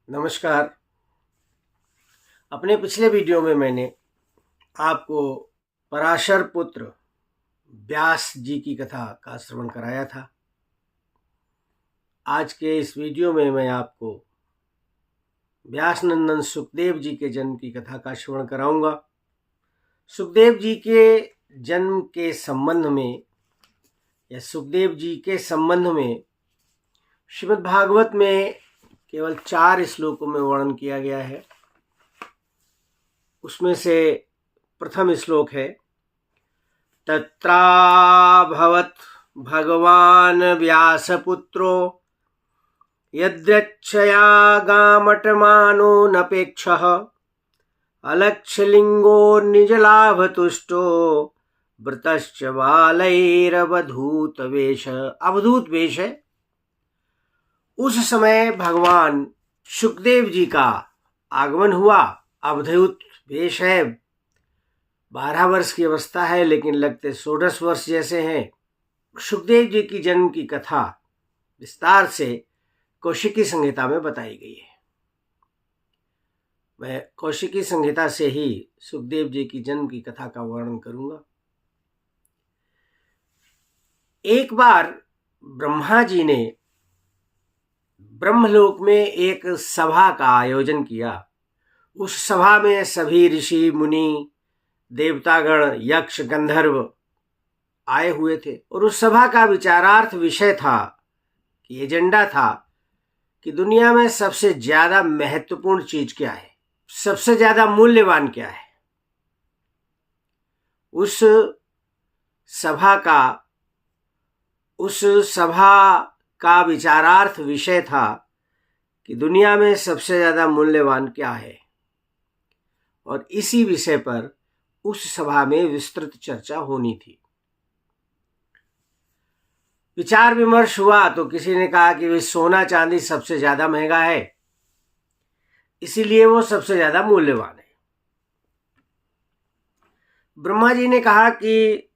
नमस्कार। अपने पिछले वीडियो में मैंने आपको पराशर पुत्र व्यास जी की कथा का श्रवण कराया था। आज के इस वीडियो में मैं आपको व्यास नंदन सुखदेव जी के जन्म की कथा का श्रवण कराऊंगा। सुखदेव जी के जन्म के संबंध में या सुखदेव जी के संबंध में श्रीमद् भागवत में केवल 4 श्लोकों में वर्णन किया गया है। उसमें से प्रथम श्लोक है, तत्राभवत् भगवान व्यासपुत्रो यद्रच्छया गामटमानो नपेक्षः अलक्ष्यलिंगो निजलाभतुष्टो वृतश्च बालैरवधूत वेश। अवधूत वेश है। उस समय भगवान सुखदेव जी का आगमन हुआ। अवधूत वेश है। 12 वर्ष की अवस्था है, लेकिन लगते 16 वर्ष जैसे हैं। सुखदेव जी की जन्म की कथा विस्तार से कौशिकी संहिता में बताई गई है। मैं कौशिकी संहिता से ही सुखदेव जी की जन्म की कथा का वर्णन करूंगा। एक बार ब्रह्मा जी ने ब्रह्मलोक में एक सभा का आयोजन किया। उस सभा में सभी ऋषि मुनि, देवतागण, यक्ष, गंधर्व आए हुए थे और उस सभा का विचारार्थ विषय था कि एजेंडा था कि दुनिया में सबसे ज्यादा महत्वपूर्ण चीज क्या है, सबसे ज्यादा मूल्यवान क्या है। उस सभा का विचारार्थ विषय था कि दुनिया में सबसे ज्यादा मूल्यवान क्या है, और इसी विषय पर उस सभा में विस्तृत चर्चा होनी थी। विचार विमर्श हुआ तो किसी ने कहा कि सोना चांदी सबसे ज्यादा महंगा है, इसीलिए वो सबसे ज्यादा मूल्यवान है। ब्रह्मा जी ने कहा कि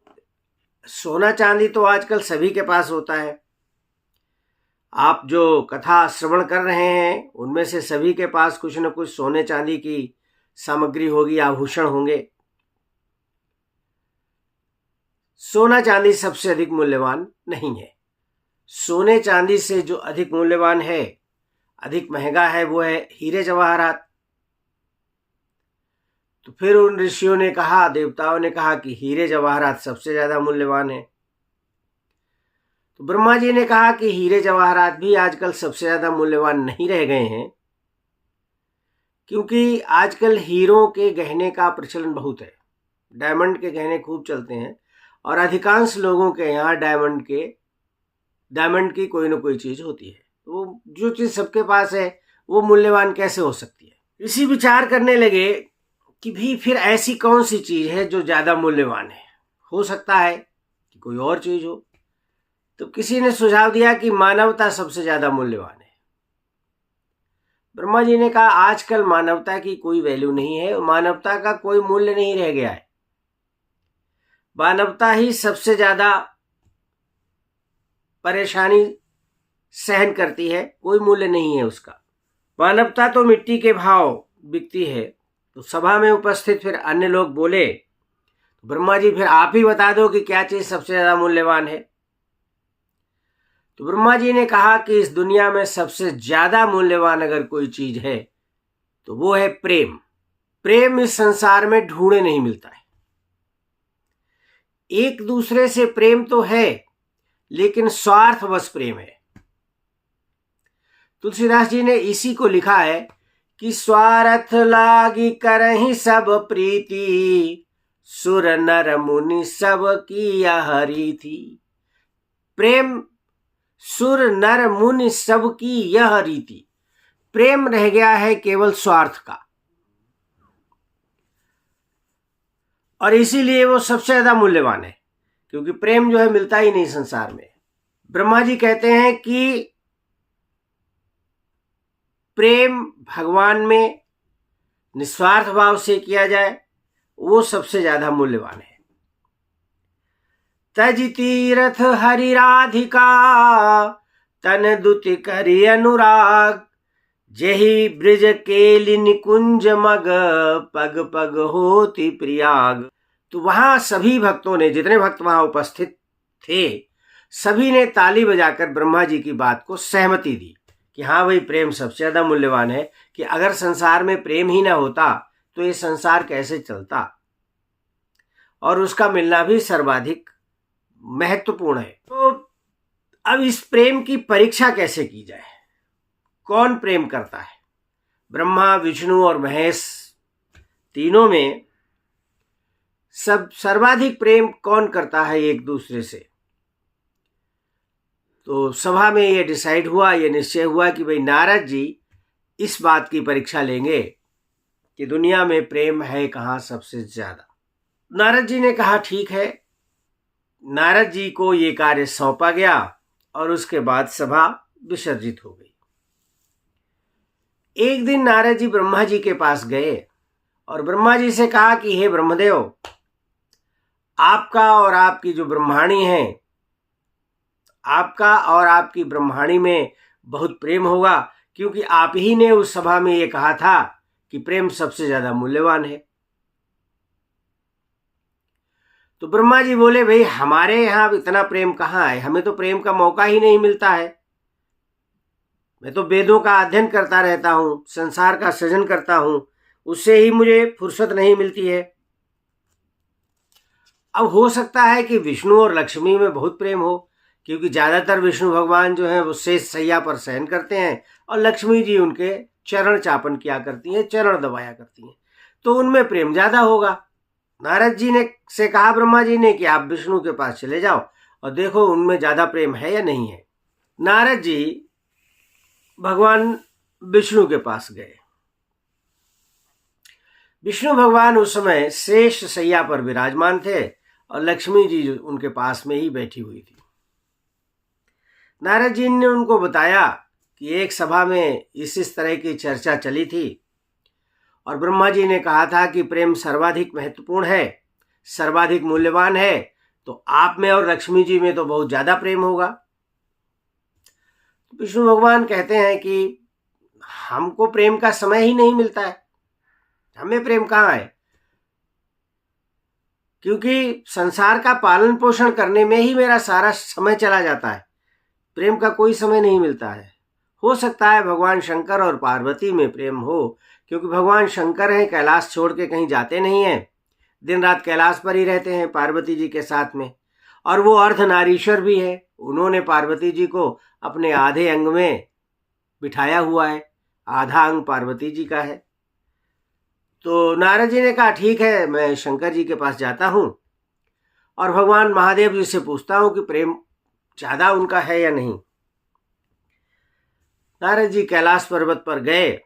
सोना चांदी तो आजकल सभी के पास होता है। आप जो कथा श्रवण कर रहे हैं उनमें से सभी के पास कुछ न कुछ सोने चांदी की सामग्री होगी, आभूषण होंगे। सोना चांदी सबसे अधिक मूल्यवान नहीं है। सोने चांदी से जो अधिक मूल्यवान है, अधिक महंगा है, वो है हीरे जवाहरात। तो फिर उन ऋषियों ने कहा, देवताओं ने कहा कि हीरे जवाहरात सबसे ज्यादा मूल्यवान है। तो ब्रह्मा जी ने कहा कि हीरे जवाहरात भी आजकल सबसे ज्यादा मूल्यवान नहीं रह गए हैं, क्योंकि आजकल हीरों के गहने का प्रचलन बहुत है। डायमंड के गहने खूब चलते हैं और अधिकांश लोगों के यहाँ डायमंड की कोई ना कोई चीज होती है। तो जो चीज सबके पास है वो मूल्यवान कैसे हो सकती है। इसी विचार करने लगे कि भी फिर ऐसी कौन सी चीज है जो ज्यादा मूल्यवान है। हो सकता है कि कोई और चीज हो। तो किसी ने सुझाव दिया कि मानवता सबसे ज्यादा मूल्यवान है। ब्रह्मा जी ने कहा, आजकल मानवता की कोई वैल्यू नहीं है, मानवता का कोई मूल्य नहीं रह गया है। मानवता ही सबसे ज्यादा परेशानी सहन करती है, कोई मूल्य नहीं है उसका। मानवता तो मिट्टी के भाव बिकती है। तो सभा में उपस्थित फिर अन्य लोग बोले, ब्रह्मा जी फिर आप ही बता दो कि क्या चीज सबसे ज्यादा मूल्यवान है। तो ब्रह्मा जी ने कहा कि इस दुनिया में सबसे ज्यादा मूल्यवान अगर कोई चीज है तो वो है प्रेम। प्रेम इस संसार में ढूंढे नहीं मिलता है। एक दूसरे से प्रेम तो है, लेकिन स्वार्थवश प्रेम है। तुलसीदास जी ने इसी को लिखा है कि स्वार्थ लागी करहि सब प्रीति, सुर नर मुनि सब की हरि थी। प्रेम सुर नर मुनि सब की यह रीति। प्रेम रह गया है केवल स्वार्थ का, और इसीलिए वो सबसे ज्यादा मूल्यवान है, क्योंकि प्रेम जो है मिलता ही नहीं संसार में। ब्रह्मा जी कहते हैं कि प्रेम भगवान में निस्वार्थ भाव से किया जाए, वो सबसे ज्यादा मूल्यवान है। तज तीरथ हरि राधिका, तन दुति करि अनुराग, जेहि ब्रिज केलि निकुंज मग, पग पग होती प्रियाग। तो वहां सभी भक्तों ने, जितने भक्त वहां उपस्थित थे, सभी ने ताली बजाकर ब्रह्मा जी की बात को सहमति दी कि हाँ भाई, प्रेम सबसे ज्यादा मूल्यवान है, कि अगर संसार में प्रेम ही ना होता तो ये संसार कैसे चलता, और उसका मिलना भी सर्वाधिक महत्वपूर्ण है। तो अब इस प्रेम की परीक्षा कैसे की जाए? कौन प्रेम करता है? ब्रह्मा, विष्णु और महेश तीनों में सर्वाधिक प्रेम कौन करता है एक दूसरे से? तो सभा में ये डिसाइड हुआ, ये निश्चय हुआ कि भाई नारद जी इस बात की परीक्षा लेंगे कि दुनिया में प्रेम है कहाँ सबसे ज्यादा। नारद जी ने कहा ठीक है। नारद जी को ये कार्य सौंपा गया और उसके बाद सभा विसर्जित हो गई। एक दिन नारद जी ब्रह्मा जी के पास गए और ब्रह्मा जी से कहा कि हे ब्रह्मदेव, आपका और आपकी जो ब्रह्माणी है, आपका और आपकी ब्रह्माणी में बहुत प्रेम होगा, क्योंकि आप ही ने उस सभा में ये कहा था कि प्रेम सबसे ज्यादा मूल्यवान है। तो ब्रह्मा जी बोले, भाई हमारे यहाँ इतना प्रेम कहाँ है, हमें तो प्रेम का मौका ही नहीं मिलता है। मैं तो वेदों का अध्ययन करता रहता हूँ, संसार का सृजन करता हूँ, उससे ही मुझे फुर्सत नहीं मिलती है। अब हो सकता है कि विष्णु और लक्ष्मी में बहुत प्रेम हो, क्योंकि ज्यादातर विष्णु भगवान जो है वो शेष सैया पर शयन करते हैं और लक्ष्मी जी उनके चरण चापन किया करती हैं, चरण दबाया करती हैं, तो उनमें प्रेम ज्यादा होगा। नारद जी ने से कहा ब्रह्मा जी ने कि आप विष्णु के पास चले जाओ और देखो उनमें ज्यादा प्रेम है या नहीं है। नारद जी भगवान विष्णु के पास गए। विष्णु भगवान उस समय श्रेष्ठ सैया पर विराजमान थे और लक्ष्मी जी उनके पास में ही बैठी हुई थी। नारद जी ने उनको बताया कि एक सभा में इस तरह की चर्चा चली थी और ब्रह्मा जी ने कहा था कि प्रेम सर्वाधिक महत्वपूर्ण है, सर्वाधिक मूल्यवान है, तो आप में और लक्ष्मी जी में तो बहुत ज्यादा प्रेम होगा। तो विष्णु भगवान कहते हैं कि हमको प्रेम का समय ही नहीं मिलता है, हमें प्रेम कहाँ है, क्योंकि संसार का पालन पोषण करने में ही मेरा सारा समय चला जाता है, प्रेम का कोई समय नहीं मिलता है। हो सकता है भगवान शंकर और पार्वती में प्रेम हो, क्योंकि भगवान शंकर हैं, कैलाश छोड़ के कहीं जाते नहीं हैं, दिन रात कैलाश पर ही रहते हैं पार्वती जी के साथ में, और वो अर्धनारीश्वर भी है। उन्होंने पार्वती जी को अपने आधे अंग में बिठाया हुआ है, आधा अंग पार्वती जी का है। तो नारद जी ने कहा ठीक है, मैं शंकर जी के पास जाता हूँ और भगवान महादेव जी से पूछता हूँ कि प्रेम ज्यादा उनका है या नहीं। नारद जी कैलाश पर्वत पर गए।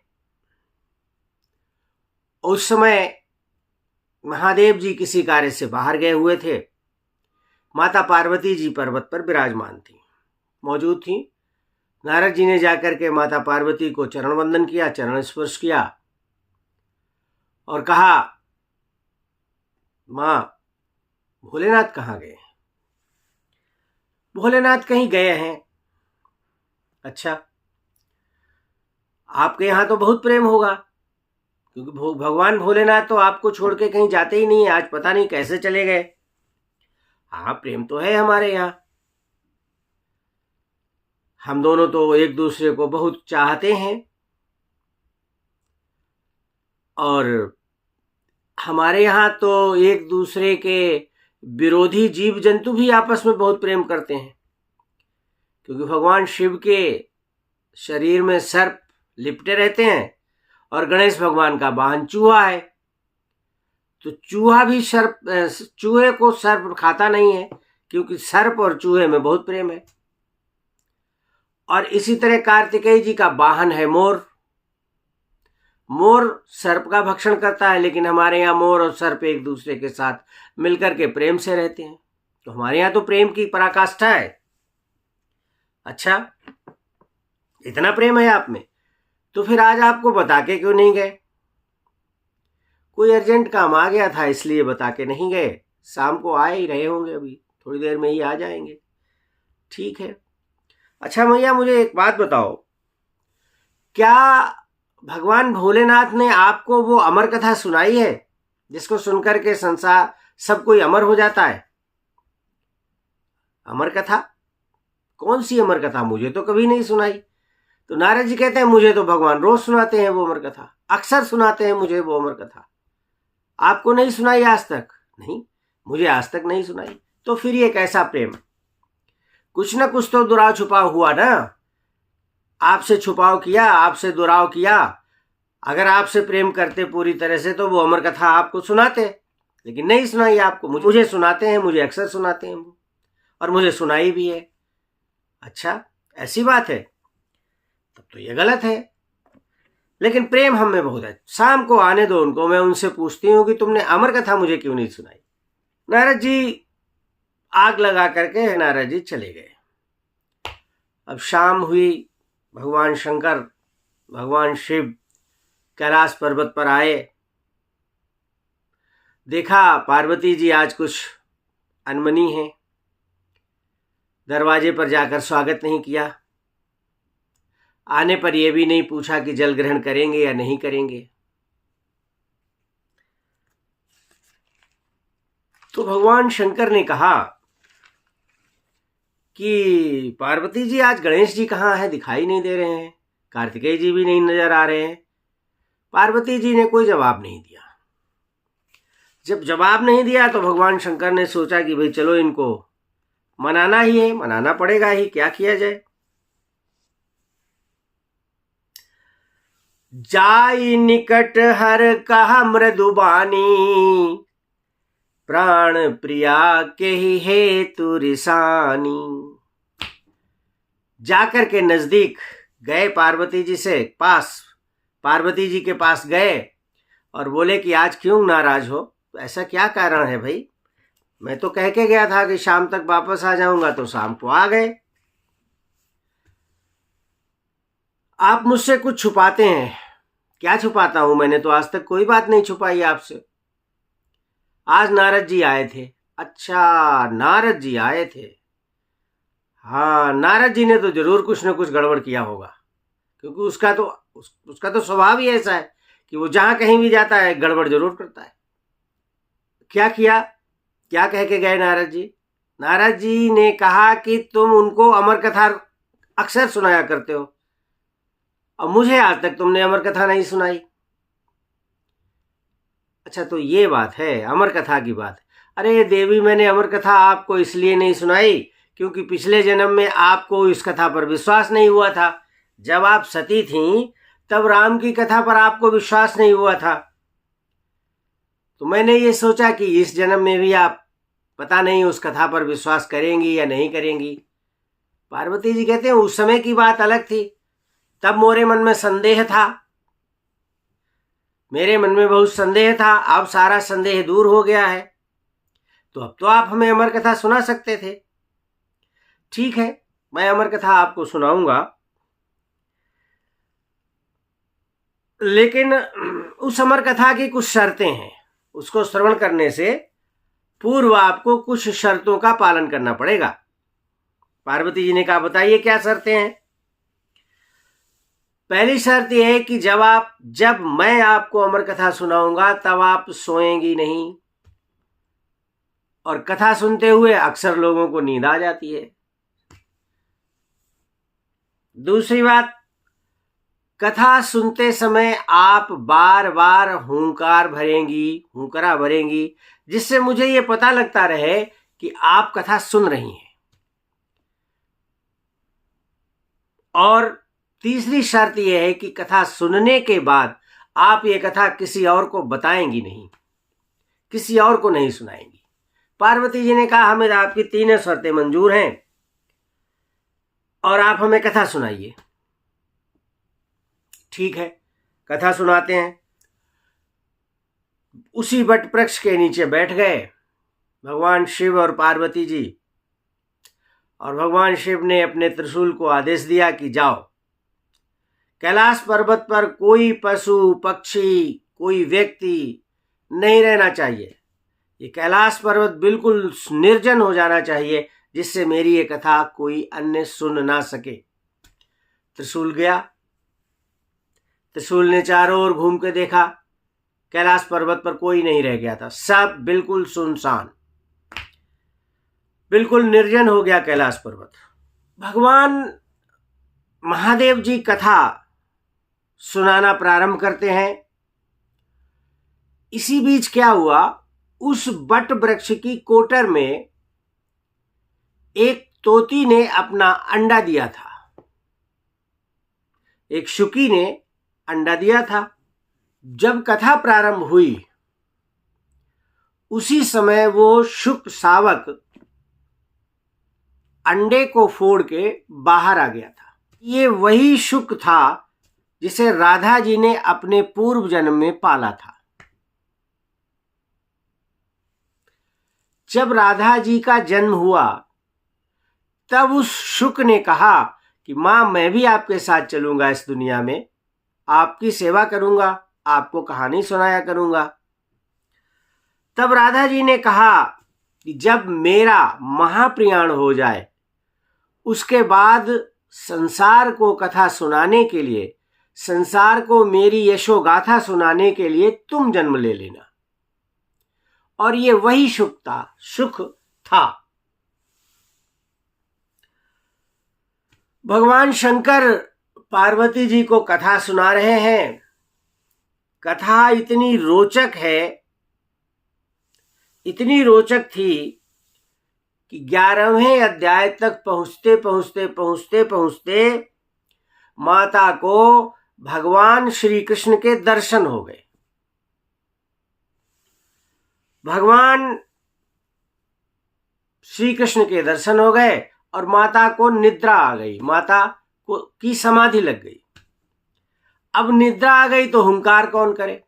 उस समय महादेव जी किसी कार्य से बाहर गए हुए थे। माता पार्वती जी पर्वत पर विराजमान थी, मौजूद थी। नारद जी ने जाकर के माता पार्वती को चरण वंदन किया, चरण स्पर्श किया और कहा, मां भोलेनाथ कहाँ गए? भोलेनाथ कहीं गए हैं। अच्छा, आपके यहां तो बहुत प्रेम होगा, क्योंकि भगवान भोलेनाथ तो आपको छोड़ के कहीं जाते ही नहीं है, आज पता नहीं कैसे चले गए। हाँ, प्रेम तो है हमारे यहाँ, हम दोनों तो एक दूसरे को बहुत चाहते हैं और हमारे यहाँ तो एक दूसरे के विरोधी जीव जंतु भी आपस में बहुत प्रेम करते हैं, क्योंकि भगवान शिव के शरीर में सर्प लिपटे रहते हैं और गणेश भगवान का वाहन चूहा है। तो चूहा भी चूहे को सर्प खाता नहीं है, क्योंकि सर्प और चूहे में बहुत प्रेम है। और इसी तरह कार्तिकेय जी का वाहन है मोर। मोर सर्प का भक्षण करता है, लेकिन हमारे यहाँ मोर और सर्प एक दूसरे के साथ मिलकर के प्रेम से रहते हैं। तो हमारे यहाँ तो प्रेम की पराकाष्ठा है। अच्छा, इतना प्रेम है आप में, तो फिर आज आपको बता के क्यों नहीं गए? कोई अर्जेंट काम आ गया था इसलिए बता के नहीं गए। शाम को आ ही रहे होंगे, अभी थोड़ी देर में ही आ जाएंगे। ठीक है। अच्छा मैया, मुझे एक बात बताओ, क्या भगवान भोलेनाथ ने आपको वो अमर कथा सुनाई है जिसको सुनकर के संसार सब कोई अमर हो जाता है? अमर कथा? कौन सी अमर कथा? मुझे तो कभी नहीं सुनाई। तो नारद जी कहते हैं मुझे तो भगवान रोज सुनाते हैं वो अमर कथा, अक्सर सुनाते हैं मुझे वो अमर कथा। आपको नहीं सुनाई आज तक? नहीं, मुझे आज तक नहीं सुनाई। तो फिर ये कैसा प्रेम? कुछ ना कुछ तो दुराव छुपाव हुआ ना। आपसे छुपाव किया, आपसे दुराव किया। अगर आपसे प्रेम करते पूरी तरह से तो वो अमर कथा आपको सुनाते, लेकिन नहीं सुनाई आपको। मुझे सुनाते हैं, मुझे अक्सर सुनाते हैं वो, और मुझे सुनाई भी है। अच्छा, ऐसी बात है? तब तो ये गलत है। लेकिन प्रेम हम में बहुत है। शाम को आने दो उनको, मैं उनसे पूछती हूँ कि तुमने अमर कथा मुझे क्यों नहीं सुनाई। नारद जी आग लगा करके नारद जी चले गए। अब शाम हुई, भगवान शंकर, भगवान शिव कैलाश पर्वत पर आए। देखा पार्वती जी आज कुछ अनमनी है, दरवाजे पर जाकर स्वागत नहीं किया। आने पर यह भी नहीं पूछा कि जल ग्रहण करेंगे या नहीं करेंगे। तो भगवान शंकर ने कहा कि पार्वती जी आज गणेश जी कहाँ हैं? दिखाई नहीं दे रहे हैं, कार्तिकेय जी भी नहीं नजर आ रहे हैं। पार्वती जी ने कोई जवाब नहीं दिया। जब जवाब नहीं दिया तो भगवान शंकर ने सोचा कि भाई चलो इनको मनाना ही है, मनाना पड़ेगा ही, क्या किया जाए। जाई निकट हर कहा मृदुबानी, प्राण प्रिया के ही हेतु रिसानी। जाकर के नजदीक गए पार्वती जी के पास गए और बोले कि आज क्यों नाराज हो? तो ऐसा क्या कारण है भाई? मैं तो कह के गया था कि शाम तक वापस आ जाऊंगा, तो शाम को आ गए। आप मुझसे कुछ छुपाते हैं। क्या छुपाता हूं? मैंने तो आज तक कोई बात नहीं छुपाई आपसे। आज नारद जी आए थे। अच्छा, नारद जी आए थे। हाँ, नारद जी ने तो जरूर कुछ न कुछ गड़बड़ किया होगा, क्योंकि उसका तो स्वभाव ही ऐसा है कि वो जहां कहीं भी जाता है गड़बड़ जरूर करता है। क्या किया? क्या कह के गए नारद जी? नारद जी ने कहा कि तुम उनको अमर कथा अक्सर सुनाया करते हो, और मुझे आज तक तुमने अमर कथा नहीं सुनाई। अच्छा, तो ये बात है, अमर कथा की बात है। अरे देवी, मैंने अमर कथा आपको इसलिए नहीं सुनाई क्योंकि पिछले जन्म में आपको इस कथा पर विश्वास नहीं हुआ था। जब आप सती थीं तब राम की कथा पर आपको विश्वास नहीं हुआ था। तो मैंने ये सोचा कि इस जन्म में भी आप पता नहीं उस कथा पर विश्वास करेंगी या नहीं करेंगी। पार्वती जी कहते हैं उस समय की बात अलग थी, तब मेरे मन में संदेह था, मेरे मन में बहुत संदेह था। अब सारा संदेह दूर हो गया है, तो अब तो आप हमें अमर कथा सुना सकते थे। ठीक है, मैं अमर कथा आपको सुनाऊंगा, लेकिन उस अमर कथा की कुछ शर्तें हैं। उसको श्रवण करने से पूर्व आपको कुछ शर्तों का पालन करना पड़ेगा। पार्वती जी ने कहा बताइए क्या शर्तें हैं। पहली शर्त यह है कि जब मैं आपको अमर कथा सुनाऊंगा तब आप सोएंगी नहीं, और कथा सुनते हुए अक्सर लोगों को नींद आ जाती है। दूसरी बात, कथा सुनते समय आप बार बार हुंकार भरेंगी, जिससे मुझे ये पता लगता रहे कि आप कथा सुन रही हैं। और तीसरी शर्त यह है कि कथा सुनने के बाद आप ये कथा किसी और को बताएंगी नहीं, किसी और को नहीं सुनाएंगी। पार्वती जी ने कहा हमें आपकी तीनों शर्तें मंजूर हैं और आप हमें कथा सुनाइए। ठीक है, कथा सुनाते हैं। उसी वट वृक्ष के नीचे बैठ गए भगवान शिव और पार्वती जी, और भगवान शिव ने अपने त्रिशूल को आदेश दिया कि जाओ, कैलाश पर्वत पर कोई पशु पक्षी, कोई व्यक्ति नहीं रहना चाहिए। ये कैलाश पर्वत बिल्कुल निर्जन हो जाना चाहिए, जिससे मेरी ये कथा कोई अन्य सुन ना सके। त्रिशूल गया, त्रिशूल ने चारों ओर घूम के देखा, कैलाश पर्वत पर कोई नहीं रह गया था, सब बिल्कुल सुनसान, बिल्कुल निर्जन हो गया कैलाश पर्वत। भगवान महादेव जी कथा सुनाना प्रारंभ करते हैं। इसी बीच क्या हुआ, उस बट वृक्ष की कोटर में एक तोती ने अपना अंडा दिया था, एक शुकी ने अंडा दिया था। जब कथा प्रारंभ हुई उसी समय वो शुक शावक अंडे को फोड़ के बाहर आ गया था। ये वही शुक था जिसे राधा जी ने अपने पूर्व जन्म में पाला था। जब राधा जी का जन्म हुआ तब उस शुक ने कहा कि मां, मैं भी आपके साथ चलूंगा इस दुनिया में, आपकी सेवा करूंगा, आपको कहानी सुनाया करूंगा। तब राधा जी ने कहा कि जब मेरा महाप्रयाण हो जाए उसके बाद संसार को कथा सुनाने के लिए, संसार को मेरी यशोगाथा सुनाने के लिए तुम जन्म ले लेना। और ये वही सुख था। भगवान शंकर पार्वती जी को कथा सुना रहे हैं। कथा इतनी रोचक है, इतनी रोचक थी कि 11वें अध्याय तक पहुंचते पहुंचते पहुंचते पहुंचते माता को भगवान श्री कृष्ण के दर्शन हो गए। भगवान श्री कृष्ण के दर्शन हो गए और माता को निद्रा आ गई, माता को की समाधि लग गई। अब निद्रा आ गई तो हुंकार कौन करे,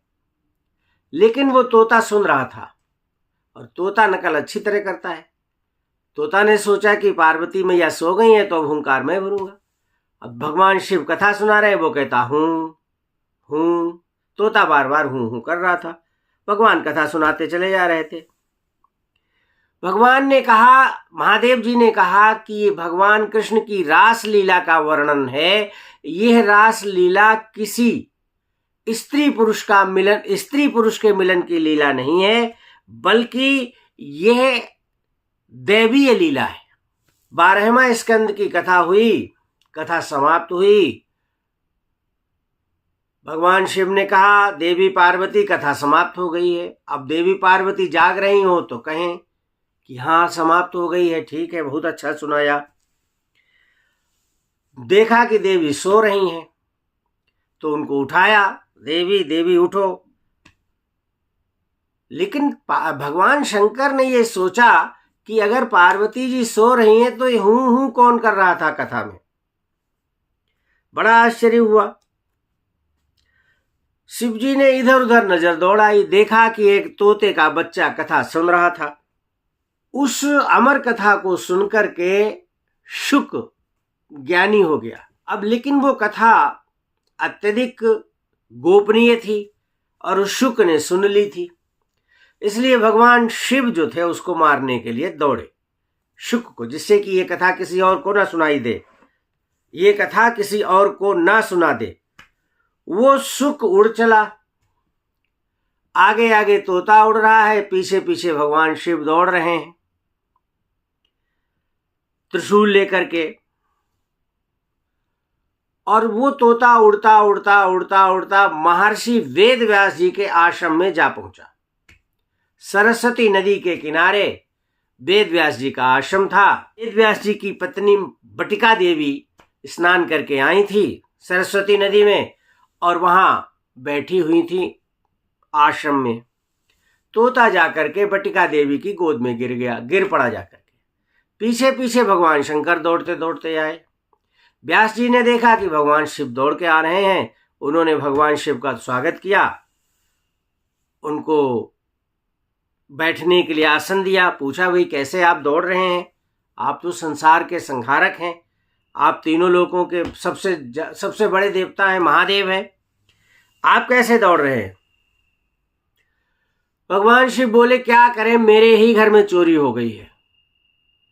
लेकिन वो तोता सुन रहा था और तोता नकल अच्छी तरह करता है। तोता ने सोचा कि पार्वती मैया सो गई है तो अब हुंकार मैं भरूंगा। अब भगवान शिव कथा सुना रहे, वो कहता हूं। तोता बार बार हूं कर रहा था। भगवान कथा सुनाते चले जा रहे थे। भगवान ने कहा, महादेव जी ने कहा कि ये भगवान कृष्ण की रास लीला का वर्णन है। यह रास लीला किसी स्त्री पुरुष के मिलन की लीला नहीं है, बल्कि यह दैवीय लीला है। 12वां स्कंद की कथा हुई, कथा समाप्त हुई। भगवान शिव ने कहा, देवी पार्वती कथा समाप्त हो गई है। अब देवी पार्वती जाग रही हो तो कहें कि हाँ समाप्त हो गई है, ठीक है, बहुत अच्छा सुनाया। देखा कि देवी सो रही हैं तो उनको उठाया, देवी उठो। लेकिन भगवान शंकर ने ये सोचा कि अगर पार्वती जी सो रही हैं तो ये हूं कौन कर रहा था कथा में। बड़ा आश्चर्य हुआ। शिव जी ने इधर उधर नजर दौड़ाई, देखा कि एक तोते का बच्चा कथा सुन रहा था। उस अमर कथा को सुनकर के शुक ज्ञानी हो गया। अब लेकिन वो कथा अत्यधिक गोपनीय थी और उस शुक ने सुन ली थी, इसलिए भगवान शिव जो थे उसको मारने के लिए दौड़े शुक को, जिससे कि ये कथा किसी और को ना सुनाई दे, ये कथा किसी और को ना सुना दे। वो शुक उड़ चला, आगे आगे तोता उड़ रहा है, पीछे पीछे भगवान शिव दौड़ रहे हैं त्रिशूल लेकर के। और वो तोता उड़ता उड़ता उड़ता उड़ता महर्षि वेद व्यास जी के आश्रम में जा पहुंचा। सरस्वती नदी के किनारे वेद व्यास जी का आश्रम था। वेद व्यास जी की पत्नी बटिका देवी स्नान करके आई थी सरस्वती नदी में और वहां बैठी हुई थी आश्रम में। तोता जाकर के बटिका देवी की गोद में गिर पड़ा जाकर के। पीछे पीछे भगवान शंकर दौड़ते दौड़ते आए। व्यास जी ने देखा कि भगवान शिव दौड़ के आ रहे हैं। उन्होंने भगवान शिव का स्वागत किया, उनको बैठने के लिए आसन दिया। पूछा, भाई कैसे आप दौड़ रहे हैं? आप तो संसार के संहारक हैं, आप तीनों लोगों के सबसे बड़े देवता हैं, महादेव हैं, आप कैसे दौड़ रहे हैं? भगवान शिव बोले, क्या करें, मेरे ही घर में चोरी हो गई है।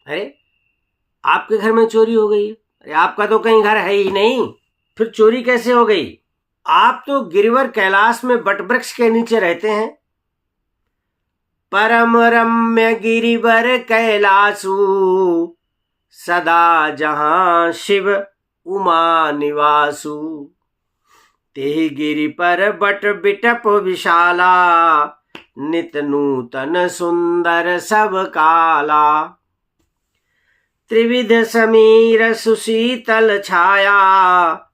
अरे आपके घर में चोरी हो गई है? अरे आपका तो कहीं घर है ही नहीं, फिर चोरी कैसे हो गई? आप तो गिरिवर कैलाश में बट वृक्ष के नीचे रहते हैं। परम रम्य गिरिवर कैलासु, सदा जहां शिव उमा निवासु। ते गिरि पर बट बिटप विशाला, नित नूतन सुंदर सब काला। त्रिविध समीर सुशीतल छाया,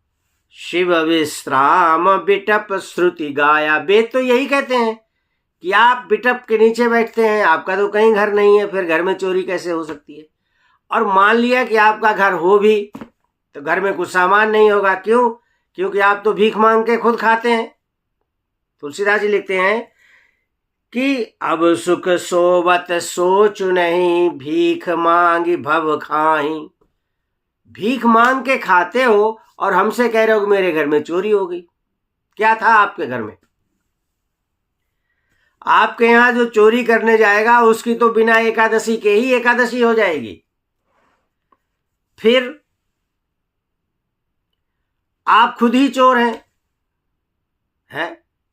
शिव विश्राम बिटप श्रुति गाया। वेद तो यही कहते हैं कि आप बिटप के नीचे बैठते हैं, आपका तो कहीं घर नहीं है, फिर घर में चोरी कैसे हो सकती है। और मान लिया कि आपका घर हो भी तो घर में कुछ सामान नहीं होगा। क्यों? क्योंकि आप तो भीख मांग के खुद खाते हैं। तुलसीदास जी लिखते हैं कि अब सुख सोवत सोचु नहीं, भीख मांगी भव खाही। भीख मांग के खाते हो और हमसे कह रहे हो कि मेरे घर में चोरी हो गई। क्या था आपके घर में? आपके यहां जो चोरी करने जाएगा उसकी तो बिना एकादशी के ही एकादशी हो जाएगी। फिर आप खुद ही चोर हैं?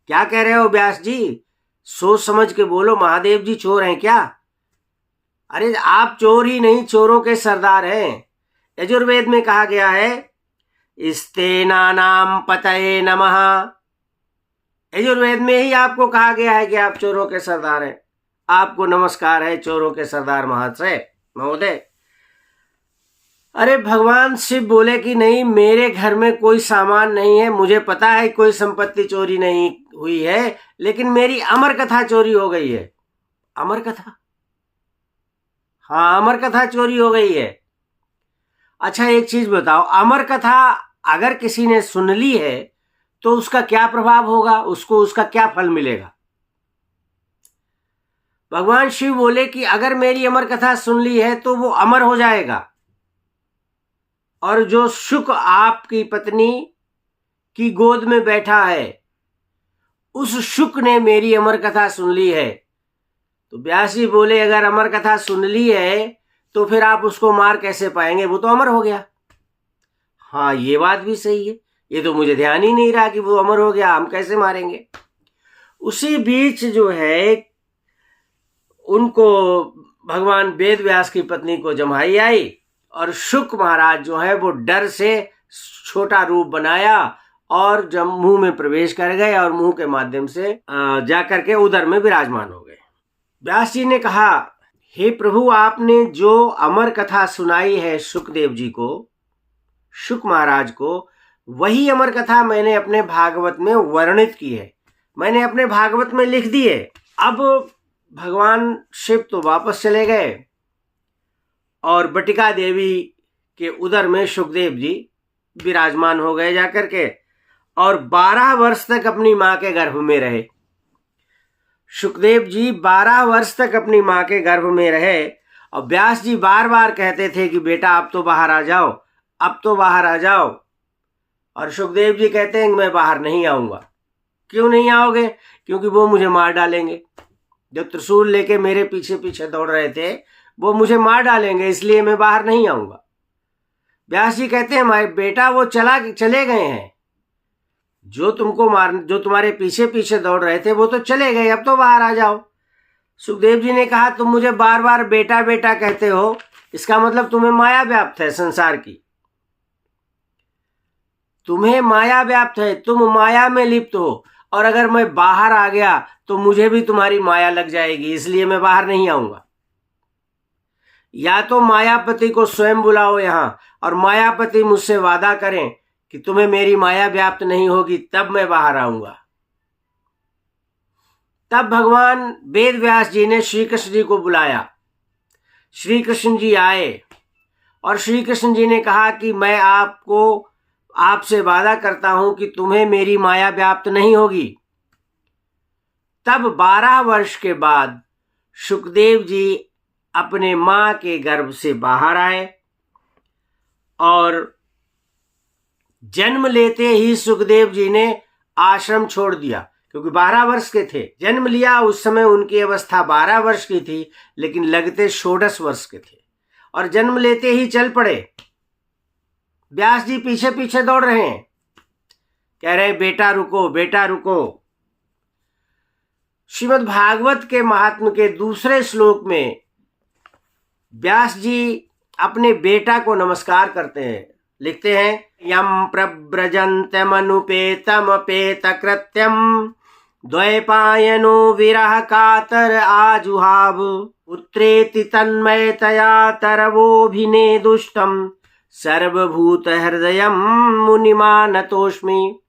क्या कह रहे हो व्यास जी? सोच समझ के बोलो, महादेव जी चोर हैं क्या? अरे आप चोर ही नहीं, चोरों के सरदार हैं। यजुर्वेद में कहा गया है, इस्तेनानाम पतये नमः। यजुर्वेद में ही आपको कहा गया है कि आप चोरों के सरदार हैं। आपको नमस्कार है चोरों के सरदार महाशय महोदय। अरे भगवान शिव बोले कि नहीं, मेरे घर में कोई सामान नहीं है, मुझे पता है कोई संपत्ति चोरी नहीं हुई है, लेकिन मेरी अमर कथा चोरी हो गई है। अमर कथा? हाँ, अमर कथा चोरी हो गई है। अच्छा एक चीज बताओ, अमर कथा अगर किसी ने सुन ली है तो उसका क्या प्रभाव होगा, उसको उसका क्या फल मिलेगा? भगवान शिव बोले कि अगर मेरी अमर कथा सुन ली है तो वो अमर हो जाएगा। और जो शुक आपकी पत्नी की गोद में बैठा है, उस शुक ने मेरी अमर कथा सुन ली है। तो व्यास जी बोले अगर अमर कथा सुन ली है तो फिर आप उसको मार कैसे पाएंगे, वो तो अमर हो गया। हाँ ये बात भी सही है, ये तो मुझे ध्यान ही नहीं रहा कि वो अमर हो गया, हम कैसे मारेंगे। उसी बीच जो है उनको भगवान वेद व्यास की पत्नी को जम्हाई आई और शुक महाराज जो है वो डर से छोटा रूप बनाया और जब मुंह में प्रवेश कर गए और मुंह के माध्यम से जाकर के उदर में विराजमान हो गए। व्यास जी ने कहा, हे प्रभु, आपने जो अमर कथा सुनाई है शुकदेव जी को, शुक महाराज को, वही अमर कथा मैंने अपने भागवत में वर्णित की है, मैंने अपने भागवत में लिख दी है। अब भगवान शिव तो वापस चले गए और बटिका देवी के उदर में शुकदेव जी विराजमान हो गए जाकर के, और 12 वर्ष तक अपनी मां के गर्भ में रहे। शुकदेव जी 12 वर्ष तक अपनी मां के गर्भ में रहे और व्यास जी बार बार कहते थे कि बेटा अब तो बाहर आ जाओ, अब तो बाहर आ जाओ। और शुकदेव जी कहते हैं कि मैं बाहर नहीं आऊंगा। क्यों नहीं आओगे? क्योंकि वो मुझे मार डालेंगे। जो त्रिशूल लेके मेरे पीछे पीछे दौड़ रहे थे वो मुझे मार डालेंगे, इसलिए मैं बाहर नहीं आऊंगा। व्यास जी कहते हैं मारे बेटा वो चले गए हैं, जो तुम्हारे पीछे पीछे दौड़ रहे थे वो तो चले गए, अब तो बाहर आ जाओ। सुखदेव जी ने कहा तुम मुझे बार बार बेटा बेटा कहते हो, इसका मतलब तुम्हें माया व्याप्त है संसार की, तुम्हें माया व्याप्त है, तुम माया में लिप्त हो, और अगर मैं बाहर आ गया तो मुझे भी तुम्हारी माया लग जाएगी, इसलिए मैं बाहर नहीं आऊंगा। या तो मायापति को स्वयं बुलाओ यहां और मायापति मुझसे वादा करें कि तुम्हें मेरी माया व्याप्त नहीं होगी, तब मैं बाहर आऊंगा। तब भगवान वेद व्यास जी ने श्री कृष्ण जी को बुलाया। श्री कृष्ण जी आए और श्री कृष्ण जी ने कहा कि मैं आपसे वादा करता हूं कि तुम्हें मेरी माया व्याप्त नहीं होगी। तब 12 वर्ष के बाद शुकदेव जी अपने मां के गर्भ से बाहर आए और जन्म लेते ही सुखदेव जी ने आश्रम छोड़ दिया, क्योंकि 12 वर्ष के थे। जन्म लिया उस समय उनकी अवस्था 12 वर्ष की थी, लेकिन लगते 16 वर्ष के थे और जन्म लेते ही चल पड़े। व्यास जी पीछे पीछे दौड़ रहे हैं। कह रहे बेटा रुको, बेटा रुको। श्रीमद् भागवत के महात्म्य के दूसरे श्लोक में व्यास जी अपने बेटा को नमस्कार करते हैं। लिखते हैं, यम प्रव्रजन्तमनुपेतमपेत कृत्यम द्वैपायनो विरह कातर आजुहाव पुत्रेति तन्मयतया तरवोभिनेदुष्टम सर्वभूत हृदयम मुनिमानतोष्मि।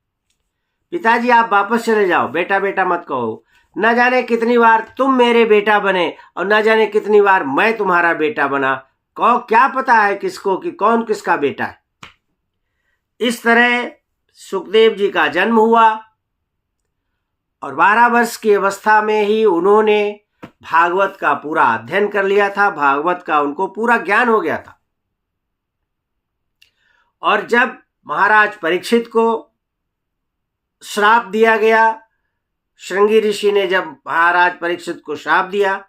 पिताजी आप वापस चले जाओ, बेटा बेटा मत कहो। न जाने कितनी बार तुम मेरे बेटा बने और न जाने कितनी बार मैं तुम्हारा बेटा बना, कहो क्या पता है किसको कि कौन किसका बेटा है। इस तरह सुखदेव जी का जन्म हुआ और 12 वर्ष की अवस्था में ही उन्होंने भागवत का पूरा अध्ययन कर लिया था। भागवत का उनको पूरा ज्ञान हो गया था। और जब महाराज परीक्षित को श्राप दिया गया, श्रृंगी ऋषि ने जब महाराज परीक्षित को श्राप दिया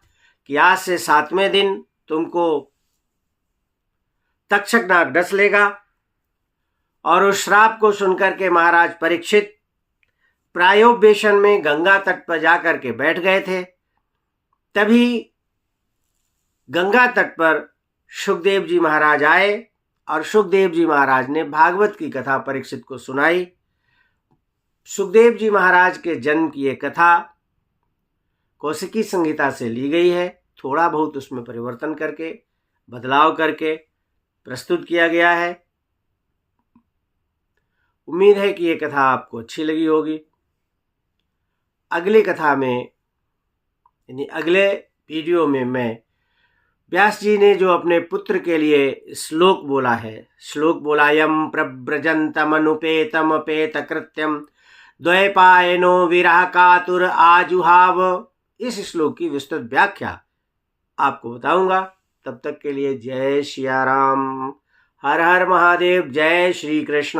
कि आज से 7वें दिन तुमको तक्षक नाग डस लेगा, और उस श्राप को सुनकर के महाराज परीक्षित प्रायोपवेशन में गंगा तट पर जाकर के बैठ गए थे। तभी गंगा तट पर सुखदेव जी महाराज आए और सुखदेव जी महाराज ने भागवत की कथा परीक्षित को सुनाई। सुखदेव जी महाराज के जन्म की ये कथा कौशिकी संहिता से ली गई है। थोड़ा बहुत उसमें परिवर्तन करके, बदलाव करके प्रस्तुत किया गया है। उम्मीद है कि ये कथा आपको अच्छी लगी होगी। अगली कथा में, यानी अगले वीडियो में, मैं व्यास जी ने जो अपने पुत्र के लिए श्लोक बोला है, श्लोक बोला, यम प्रव्रजन्तमनुपेतमपेत कृत्यम द्वैपायनो विरह कातुर आजुहाव, इस श्लोक की विस्तृत व्याख्या आपको बताऊंगा। तब तक के लिए जय सिया राम, हर हर महादेव, जय श्री कृष्ण।